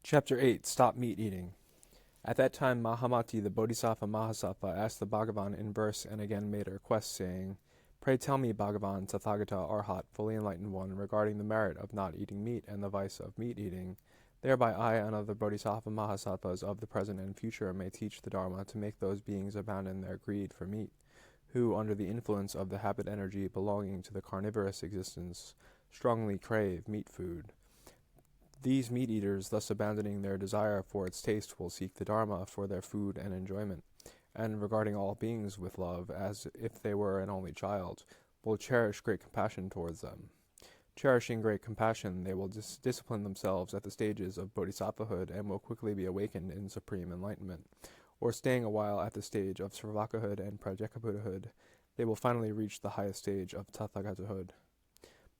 Chapter 8 Stop Meat Eating. At that time Mahamati the Bodhisattva Mahasattva asked the Bhagavan in verse and again made a request, saying, Pray tell me, Bhagavan, Tathagata Arhat, fully enlightened one, regarding the merit of not eating meat and the vice of meat eating. Thereby I and other Bodhisattva Mahasattvas of the present and future may teach the Dharma to make those beings abandon their greed for meat, who, under the influence of the habit energy belonging to the carnivorous existence, strongly crave meat food. These meat-eaters, thus abandoning their desire for its taste, will seek the Dharma for their food and enjoyment, and regarding all beings with love, as if they were an only child, will cherish great compassion towards them. Cherishing great compassion, they will discipline themselves at the stages of bodhisattvahood and will quickly be awakened in supreme enlightenment. Or staying a while at the stage of sarvakahood and prajakaputahood, they will finally reach the highest stage of tathagatahood.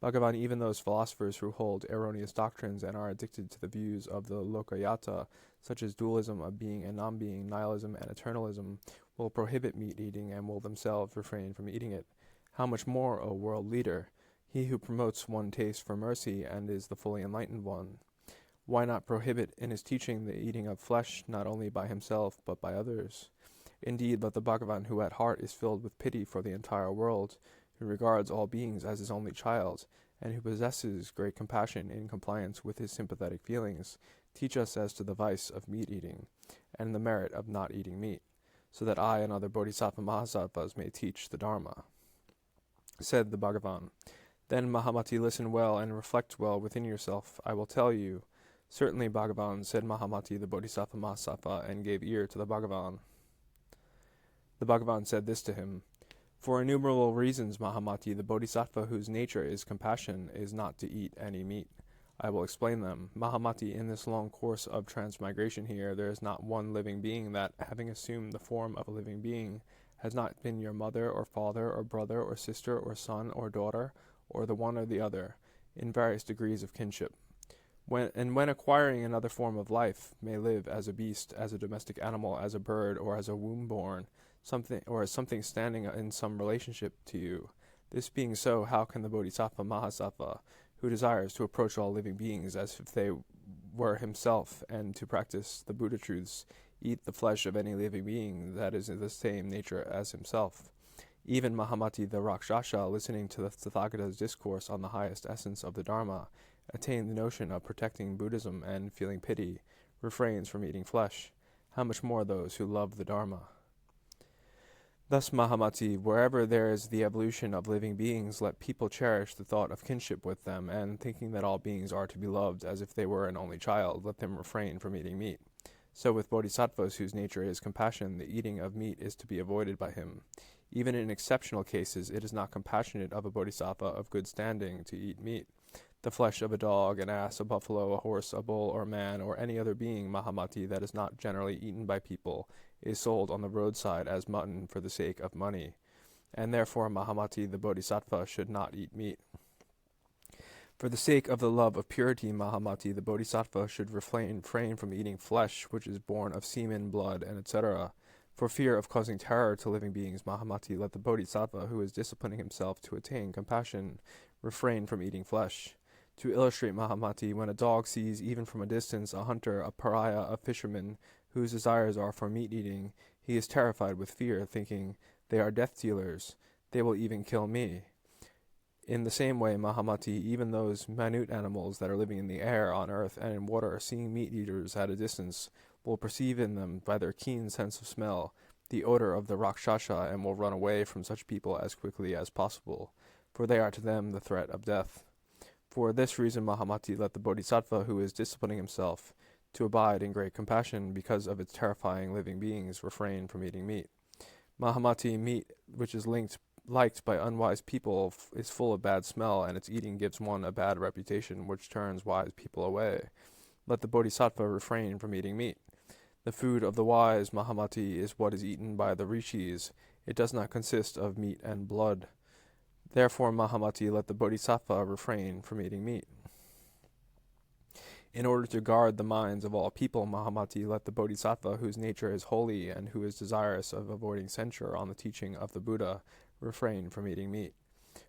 Bhagavan, even those philosophers who hold erroneous doctrines and are addicted to the views of the Lokayata, such as dualism of being and non-being, nihilism and eternalism, will prohibit meat eating and will themselves refrain from eating it. How much more, O world leader, he who promotes one taste for mercy and is the fully enlightened one? Why not prohibit in his teaching the eating of flesh not only by himself but by others? Indeed, but the Bhagavan who at heart is filled with pity for the entire world, who regards all beings as his only child, and who possesses great compassion in compliance with his sympathetic feelings, teach us as to the vice of meat eating, and the merit of not eating meat, so that I and other Bodhisattva Mahasattvas may teach the Dharma. Said the Bhagavan, Then Mahamati, listen well and reflect well within yourself. I will tell you. Certainly, Bhagavan, said Mahamati the Bodhisattva Mahasattva, and gave ear to the Bhagavan. The Bhagavan said this to him, For innumerable reasons, Mahamati, the Bodhisattva whose nature is compassion is not to eat any meat. I will explain them. Mahamati, in this long course of transmigration here, there is not one living being that, having assumed the form of a living being, has not been your mother or father or brother or sister or son or daughter, or the one or the other, in various degrees of kinship. When acquiring another form of life, may live as a beast, as a domestic animal, as a bird, or as a womb-born, as something standing in some relationship to you. This being so, how can the Bodhisattva Mahasattva, who desires to approach all living beings as if they were himself, and to practice the Buddha truths, eat the flesh of any living being that is of the same nature as himself? Even Mahamati the Rakshasa, listening to the Tathagata's discourse on the highest essence of the Dharma, attained the notion of protecting Buddhism and, feeling pity, refrains from eating flesh. How much more those who love the Dharma? Thus, Mahamati, wherever there is the evolution of living beings, let people cherish the thought of kinship with them, and thinking that all beings are to be loved as if they were an only child, let them refrain from eating meat. So with bodhisattvas whose nature is compassion, the eating of meat is to be avoided by him. Even in exceptional cases, it is not compassionate of a bodhisattva of good standing to eat meat. The flesh of a dog, an ass, a buffalo, a horse, a bull, or man, or any other being, Mahamati, that is not generally eaten by people, is sold on the roadside as mutton for the sake of money, and therefore Mahamati the Bodhisattva should not eat meat. For the sake of the love of purity, Mahamati the Bodhisattva should refrain from eating flesh which is born of semen, blood, and etc. For fear of causing terror to living beings, Mahamati, let the Bodhisattva who is disciplining himself to attain compassion refrain from eating flesh. To illustrate, Mahamati, when a dog sees even from a distance a hunter, a pariah, a fisherman, whose desires are for meat eating, he is terrified with fear, thinking, They are death dealers, they will even kill me. In the same way, Mahamati, even those minute animals that are living in the air, on earth, and in water, seeing meat eaters at a distance, will perceive in them, by their keen sense of smell, the odor of the Rakshasa, and will run away from such people as quickly as possible, for they are to them the threat of death. For this reason, Mahamati, let the Bodhisattva who is disciplining himself to abide in great compassion because of its terrifying living beings refrain from eating meat. Mahamati, meat which is liked by unwise people is full of bad smell, and its eating gives one a bad reputation which turns wise people away. Let the Bodhisattva refrain from eating meat. The food of the wise, Mahamati, is what is eaten by the rishis. It does not consist of meat and blood. Therefore, Mahamati, let the Bodhisattva refrain from eating meat. In order to guard the minds of all people, Mahamati, let the Bodhisattva whose nature is holy and who is desirous of avoiding censure on the teaching of the Buddha refrain from eating meat.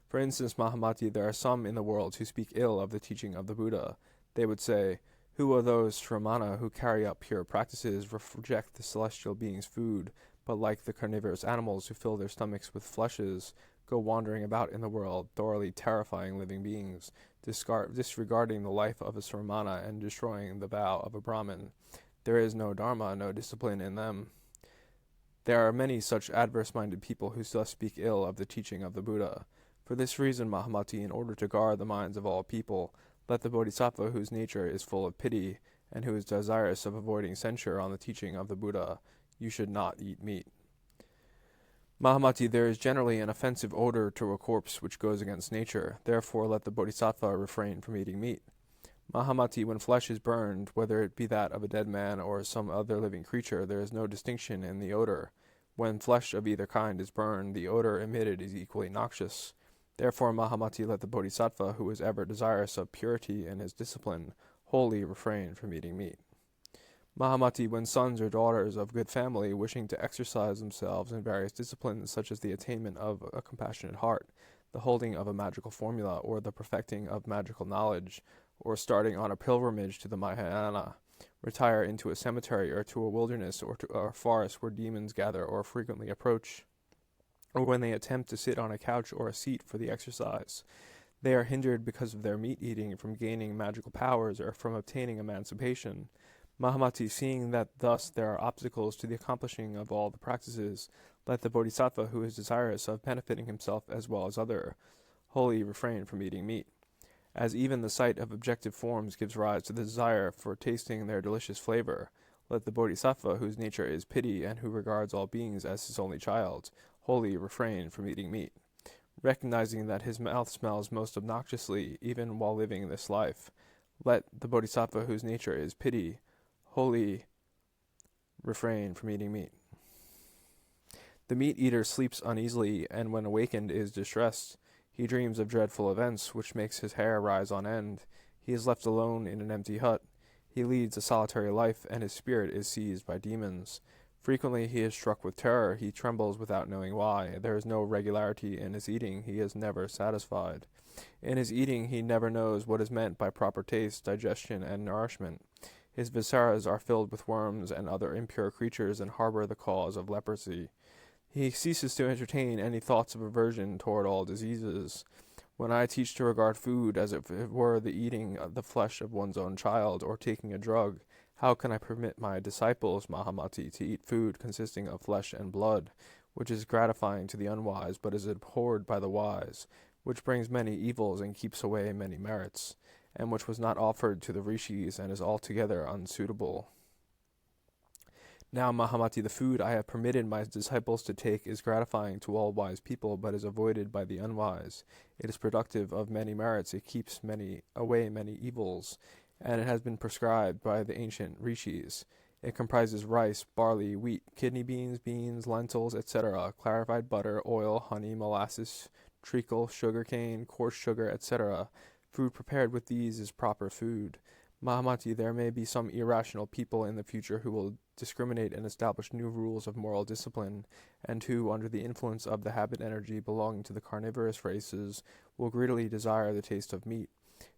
For instance, Mahamati, there are some in the world who speak ill of the teaching of the Buddha. They would say, Who are those Sramana who carry out pure practices, reject the celestial being's food, but like the carnivorous animals who fill their stomachs with fleshes, go wandering about in the world, thoroughly terrifying living beings, disregarding the life of a Sramana and destroying the vow of a Brahmin? There is no dharma, no discipline in them. There are many such adverse-minded people who thus speak ill of the teaching of the Buddha. For this reason, Mahamati, in order to guard the minds of all people, let the Bodhisattva whose nature is full of pity, and who is desirous of avoiding censure on the teaching of the Buddha, you should not eat meat. Mahamati, there is generally an offensive odor to a corpse which goes against nature, therefore let the Bodhisattva refrain from eating meat. Mahamati, when flesh is burned, whether it be that of a dead man or some other living creature, there is no distinction in the odor. When flesh of either kind is burned, the odor emitted is equally noxious. Therefore, Mahamati, let the Bodhisattva, who is ever desirous of purity in his discipline, wholly refrain from eating meat. Mahamati, when sons or daughters of good family, wishing to exercise themselves in various disciplines, such as the attainment of a compassionate heart, the holding of a magical formula, or the perfecting of magical knowledge, or starting on a pilgrimage to the Mahayana, retire into a cemetery or to a wilderness or to a forest where demons gather or frequently approach, or when they attempt to sit on a couch or a seat for the exercise, they are hindered because of their meat-eating from gaining magical powers or from obtaining emancipation. Mahamati, seeing that thus there are obstacles to the accomplishing of all the practices, let the Bodhisattva who is desirous of benefiting himself as well as other, wholly refrain from eating meat. As even the sight of objective forms gives rise to the desire for tasting their delicious flavor, let the Bodhisattva whose nature is pity and who regards all beings as his only child, wholly refrain from eating meat. Recognizing that his mouth smells most obnoxiously even while living this life, let the Bodhisattva whose nature is pity wholly refrain from eating meat. The meat-eater sleeps uneasily and when awakened is distressed. He dreams of dreadful events, which makes his hair rise on end. He is left alone in an empty hut. He leads a solitary life, and his spirit is seized by demons. Frequently he is struck with terror. He trembles without knowing why. There is no regularity in his eating. He is never satisfied. In his eating he never knows what is meant by proper taste, digestion, and nourishment. His visceras are filled with worms and other impure creatures and harbor the cause of leprosy. He ceases to entertain any thoughts of aversion toward all diseases. When I teach to regard food as if it were the eating of the flesh of one's own child or taking a drug, how can I permit my disciples, Mahamati, to eat food consisting of flesh and blood, which is gratifying to the unwise but is abhorred by the wise, which brings many evils and keeps away many merits, and which was not offered to the rishis and is altogether unsuitable? Now, Mahamati, the food I have permitted my disciples to take is gratifying to all wise people, but is avoided by the unwise. It is productive of many merits, it keeps away many evils, and it has been prescribed by the ancient rishis. It comprises rice, barley, wheat, kidney beans, lentils, etc., clarified butter, oil, honey, molasses, treacle, sugarcane, coarse sugar, etc. Food prepared with these is proper food. Mahamati, there may be some irrational people in the future who will discriminate and establish new rules of moral discipline, and who, under the influence of the habit energy belonging to the carnivorous races, will greedily desire the taste of meat.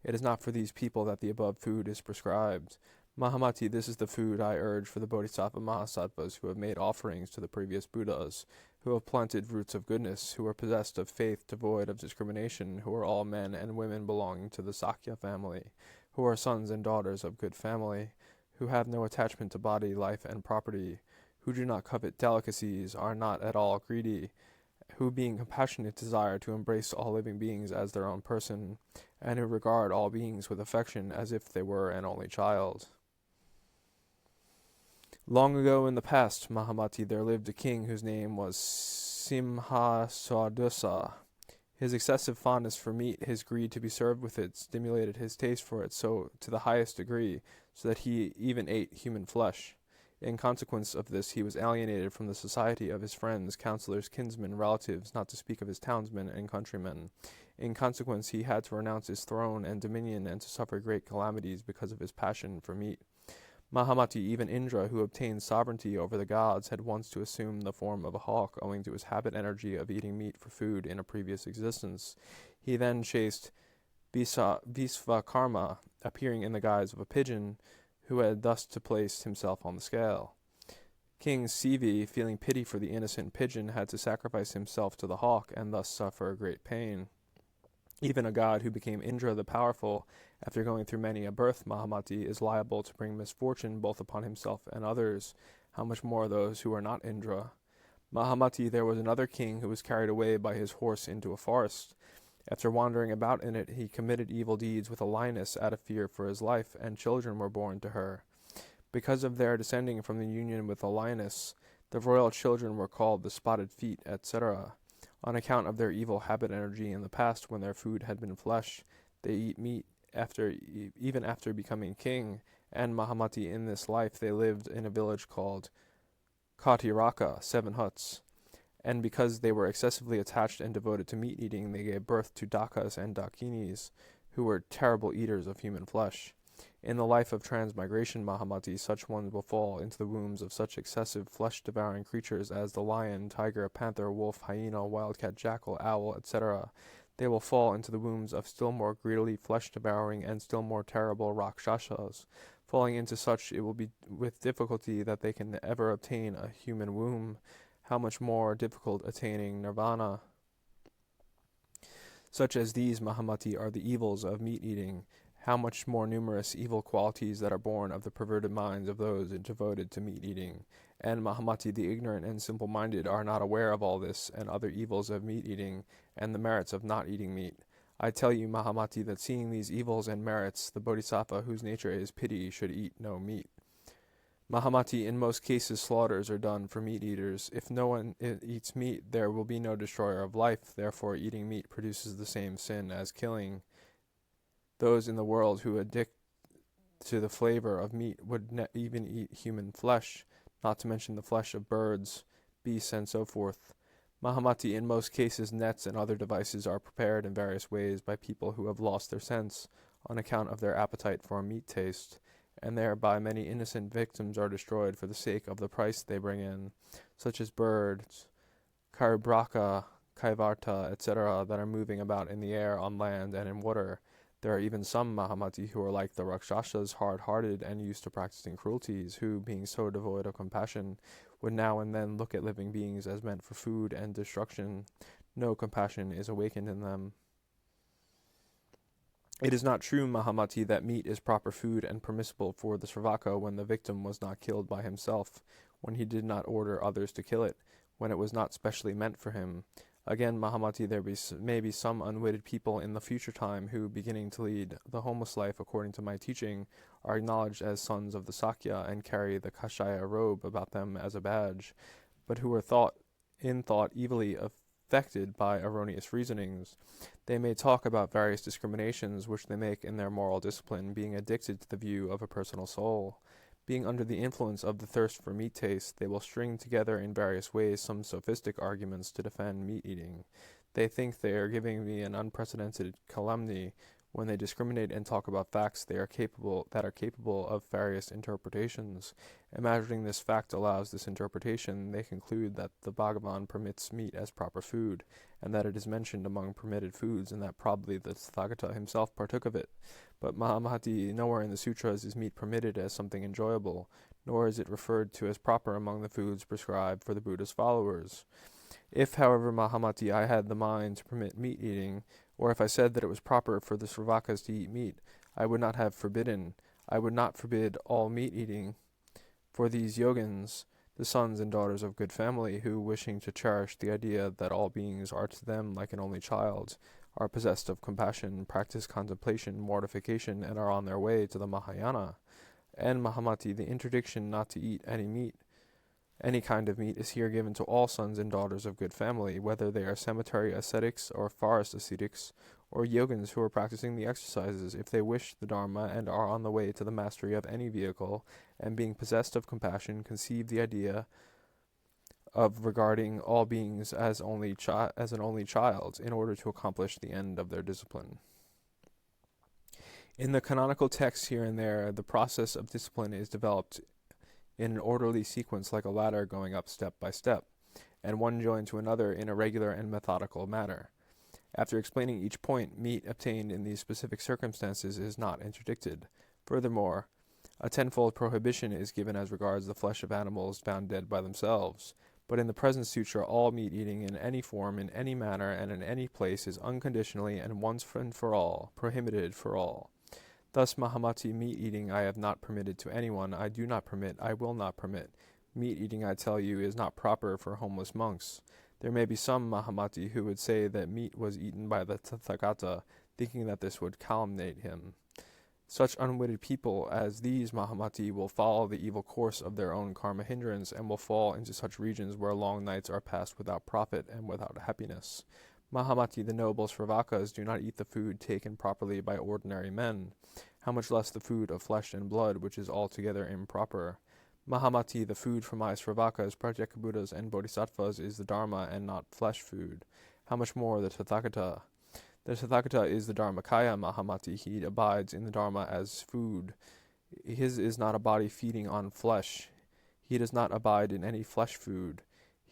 It is not for these people that the above food is prescribed. Mahamati, this is the food I urge for the Bodhisattva Mahasattvas who have made offerings to the previous Buddhas, who have planted roots of goodness, who are possessed of faith devoid of discrimination, who are all men and women belonging to the Sakya family, who are sons and daughters of good family, who have no attachment to body, life, and property, who do not covet delicacies, are not at all greedy, who being compassionate desire to embrace all living beings as their own person, and who regard all beings with affection as if they were an only child. Long ago in the past, Mahamati, there lived a king whose name was Simhaswadusa. His excessive fondness for meat, his greed to be served with it, stimulated his taste for it so to the highest degree, so that he even ate human flesh. In consequence of this, he was alienated from the society of his friends, counselors, kinsmen, relatives, not to speak of his townsmen and countrymen. In consequence, he had to renounce his throne and dominion and to suffer great calamities because of his passion for meat. Mahamati, even Indra, who obtained sovereignty over the gods, had once to assume the form of a hawk owing to his habit energy of eating meat for food in a previous existence. He then chased Visvakarma appearing in the guise of a pigeon, who had thus to place himself on the scale. King Sivi, feeling pity for the innocent pigeon, had to sacrifice himself to the hawk and thus suffer great pain. Even a god who became Indra the powerful, after going through many a birth, Mahamati, is liable to bring misfortune both upon himself and others. How much more those who are not Indra? Mahamati, there was another king who was carried away by his horse into a forest. After wandering about in it, he committed evil deeds with a lioness out of fear for his life, and children were born to her. Because of their descending from the union with the lioness, the royal children were called the spotted feet, etc. On account of their evil habit energy in the past, when their food had been flesh, they eat meat even after becoming king, and Mahamati, in this life they lived in a village called Katiraka, 7 huts. And because they were excessively attached and devoted to meat eating, they gave birth to Dakas and Dakinis, who were terrible eaters of human flesh. In the life of transmigration, Mahamati, such ones will fall into the wombs of such excessive flesh-devouring creatures as the lion, tiger, panther, wolf, hyena, wildcat, jackal, owl, etc. They will fall into the wombs of still more greedily flesh-devouring and still more terrible rakshasas. Falling into such, it will be with difficulty that they can ever obtain a human womb. How much more difficult attaining nirvana? Such as these, Mahamati, are the evils of meat-eating. How much more numerous evil qualities that are born of the perverted minds of those devoted to meat-eating. And Mahamati, the ignorant and simple-minded, are not aware of all this and other evils of meat-eating and the merits of not eating meat. I tell you, Mahamati, that seeing these evils and merits, the bodhisattva whose nature is pity should eat no meat. Mahamati, in most cases slaughters are done for meat-eaters. If no one eats meat, there will be no destroyer of life. Therefore, eating meat produces the same sin as killing. Those in the world who addict to the flavor of meat would even eat human flesh, not to mention the flesh of birds, beasts, and so forth. Mahamati, in most cases nets and other devices are prepared in various ways by people who have lost their sense on account of their appetite for a meat taste, and thereby many innocent victims are destroyed for the sake of the price they bring in, such as birds, Karibraka, Kaivarta, etc., that are moving about in the air, on land, and in water. There are even some Mahamati who are like the Rakshasas, hard-hearted and used to practicing cruelties, who, being so devoid of compassion, would now and then look at living beings as meant for food and destruction. No compassion is awakened in them. It is not true, Mahamati, that meat is proper food and permissible for the Sravaka when the victim was not killed by himself, when he did not order others to kill it, when it was not specially meant for him. Again, Mahamati, there may be some unwitted people in the future time who, beginning to lead the homeless life according to my teaching, are acknowledged as sons of the Sakya and carry the Kashaya robe about them as a badge, but who are thought evilly affected by erroneous reasonings. They may talk about various discriminations which they make in their moral discipline, being addicted to the view of a personal soul. Being under the influence of the thirst for meat taste, they will string together in various ways some sophistic arguments to defend meat-eating. They think they are giving me an unprecedented calumny when they discriminate and talk about facts that are capable of various interpretations. Imagining this fact allows this interpretation, they conclude that the Bhagavan permits meat as proper food, and that it is mentioned among permitted foods, and that probably the Tathagata himself partook of it. But Mahamati, nowhere in the sutras is meat permitted as something enjoyable, nor is it referred to as proper among the foods prescribed for the Buddha's followers. If, however, Mahamati, I had the mind to permit meat eating, or if I said that it was proper for the Sravakas to eat meat, I would not forbid all meat eating. For these yogins, the sons and daughters of good family, who, wishing to cherish the idea that all beings are to them like an only child, are possessed of compassion, practice contemplation, mortification, and are on their way to the Mahayana. And Mahamati, the interdiction not to eat any kind of meat is here given to all sons and daughters of good family, whether they are cemetery ascetics or forest ascetics, or yogins who are practicing the exercises, if they wish the Dharma and are on the way to the mastery of any vehicle, and being possessed of compassion, conceive the idea of regarding all beings as an only child, in order to accomplish the end of their discipline. In the canonical texts here and there, the process of discipline is developed in an orderly sequence like a ladder going up step by step, and one joined to another in a regular and methodical manner. After explaining each point, meat obtained in these specific circumstances is not interdicted. Furthermore, a tenfold prohibition is given as regards the flesh of animals found dead by themselves. But in the present sutra, all meat eating in any form, in any manner, and in any place is unconditionally and once and for all prohibited for all. Thus, Mahamati, meat eating I have not permitted to anyone, I do not permit, I will not permit. Meat eating, I tell you, is not proper for homeless monks. There may be some Mahamati who would say that meat was eaten by the Tathagata, thinking that this would calumniate him. Such unwitted people as these Mahamati will follow the evil course of their own karma hindrance and will fall into such regions where long nights are passed without profit and without happiness. Mahamati, the noble Sravakas, do not eat the food taken properly by ordinary men, how much less the food of flesh and blood, which is altogether improper. Mahamati, the food for my Sravakas, Pratyekabuddhas, and Bodhisattvas is the Dharma and not flesh food. How much more the Tathagata? The Tathagata is the Dharmakaya Mahamati. He abides in the Dharma as food. His is not a body feeding on flesh. He does not abide in any flesh food.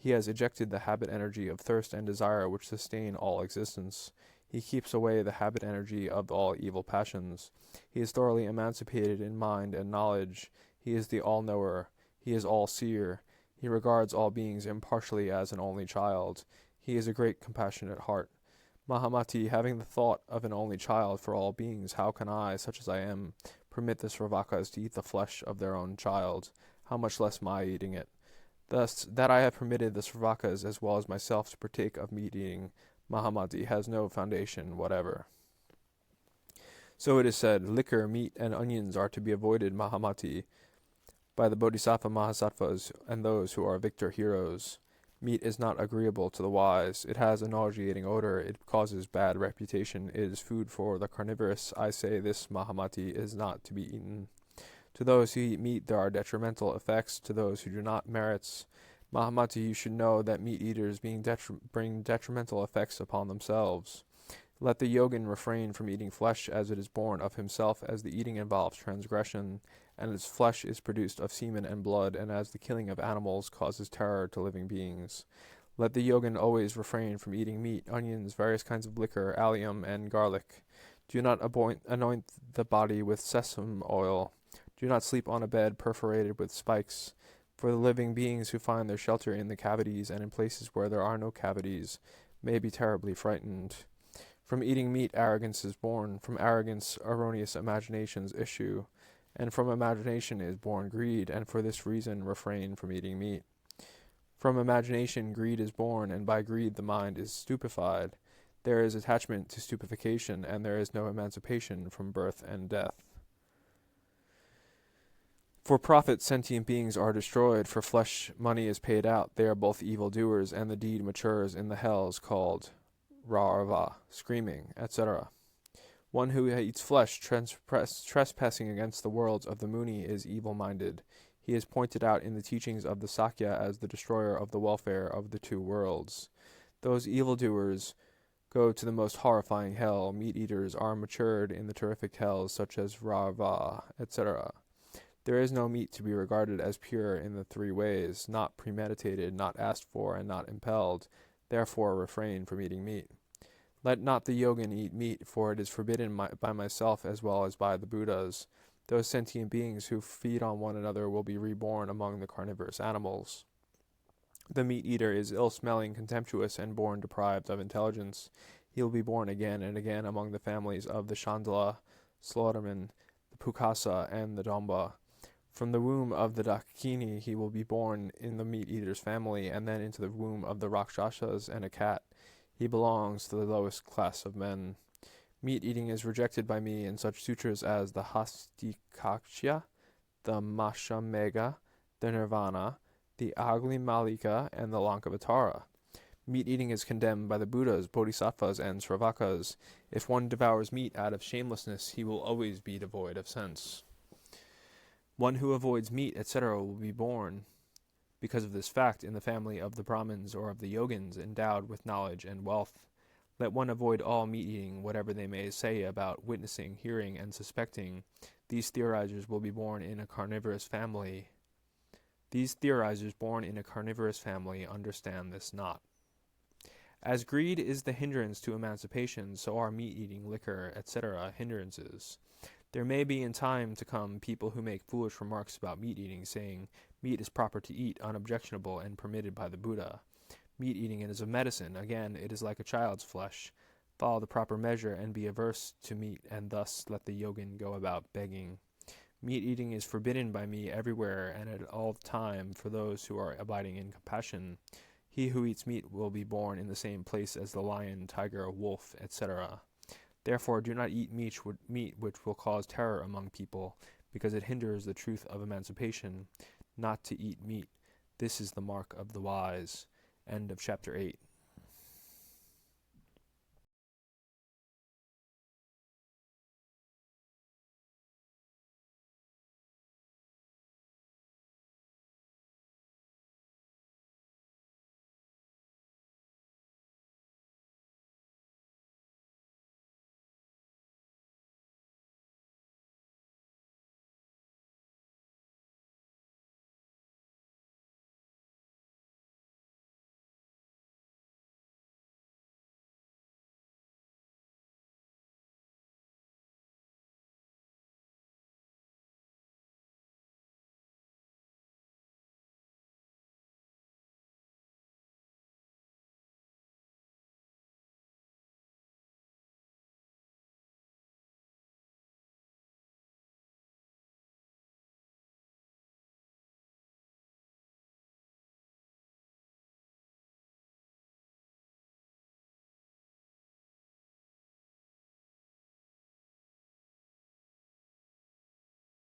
He has ejected the habit energy of thirst and desire which sustain all existence. He keeps away the habit energy of all evil passions. He is thoroughly emancipated in mind and knowledge. He is the all-knower. He is all-seer. He regards all beings impartially as an only child. He is a great compassionate heart. Mahamati, having the thought of an only child for all beings, how can I, such as I am, permit the Sravakas to eat the flesh of their own child? How much less my eating it? Thus, that I have permitted the Sravakas as well as myself to partake of meat eating, Mahamati, has no foundation whatever. So it is said, liquor, meat, and onions are to be avoided, Mahamati, by the Bodhisattva Mahasattvas and those who are victor heroes. Meat is not agreeable to the wise. It has a nauseating odor. It causes bad reputation. It is food for the carnivorous. I say this, Mahamati, is not to be eaten. To those who eat meat there are detrimental effects. To those who do not, merits. Mahamati, you should know that meat eaters bring detrimental effects upon themselves. Let the yogin refrain from eating flesh as it is born of himself, as the eating involves transgression, and its flesh is produced of semen and blood, and as the killing of animals causes terror to living beings. Let the yogin always refrain from eating meat, onions, various kinds of liquor, allium, and garlic. Do not anoint the body with sesame oil. Do not sleep on a bed perforated with spikes. For the living beings who find their shelter in the cavities and in places where there are no cavities may be terribly frightened. From eating meat arrogance is born, from arrogance erroneous imaginations issue, and from imagination is born greed, and for this reason refrain from eating meat. From imagination greed is born, and by greed the mind is stupefied. There is attachment to stupefaction, and there is no emancipation from birth and death. For profit sentient beings are destroyed, for flesh money is paid out. They are both evildoers, and the deed matures in the hells called Rarva, screaming, etc. One who eats flesh, trespassing against the worlds of the Muni, is evil-minded. He is pointed out in the teachings of the Sakya as the destroyer of the welfare of the two worlds. Those evildoers go to the most horrifying hell. Meat-eaters are matured in the terrific hells, such as Rava, etc. There is no meat to be regarded as pure in the three ways, not premeditated, not asked for, and not impelled. Therefore refrain from eating meat. Let not the yogin eat meat, for it is forbidden by myself as well as by the Buddhas. Those sentient beings who feed on one another will be reborn among the carnivorous animals. The meat-eater is ill-smelling, contemptuous, and born deprived of intelligence. He will be born again and again among the families of the Chandala, Slaughterman, the Pukasa, and the Domba. From the womb of the Dakini he will be born in the meat-eater's family, and then into the womb of the Rakshasas and a cat. He belongs to the lowest class of men. Meat-eating is rejected by me in such sutras as the Hastikakshya, the Mashamega, the Nirvana, the Agni-malika, and the Lankavatara. Meat-eating is condemned by the Buddhas, Bodhisattvas, and Sravakas. If one devours meat out of shamelessness, he will always be devoid of sense. One who avoids meat, etc., will be born, because of this fact, in the family of the Brahmins or of the Yogins, endowed with knowledge and wealth. Let one avoid all meat-eating, whatever they may say about witnessing, hearing, and suspecting. These theorizers will be born in a carnivorous family. These theorizers born in a carnivorous family understand this not. As greed is the hindrance to emancipation, so are meat-eating, liquor, etc. hindrances. There may be in time to come people who make foolish remarks about meat-eating, saying, meat is proper to eat, unobjectionable, and permitted by the Buddha. Meat-eating is a medicine. Again, it is like a child's flesh. Follow the proper measure and be averse to meat, and thus let the yogin go about begging. Meat-eating is forbidden by me everywhere and at all time for those who are abiding in compassion. He who eats meat will be born in the same place as the lion, tiger, wolf, etc. Therefore do not eat meat which will cause terror among people, because it hinders the truth of emancipation. Not to eat meat. This is the mark of the wise. End of chapter 8.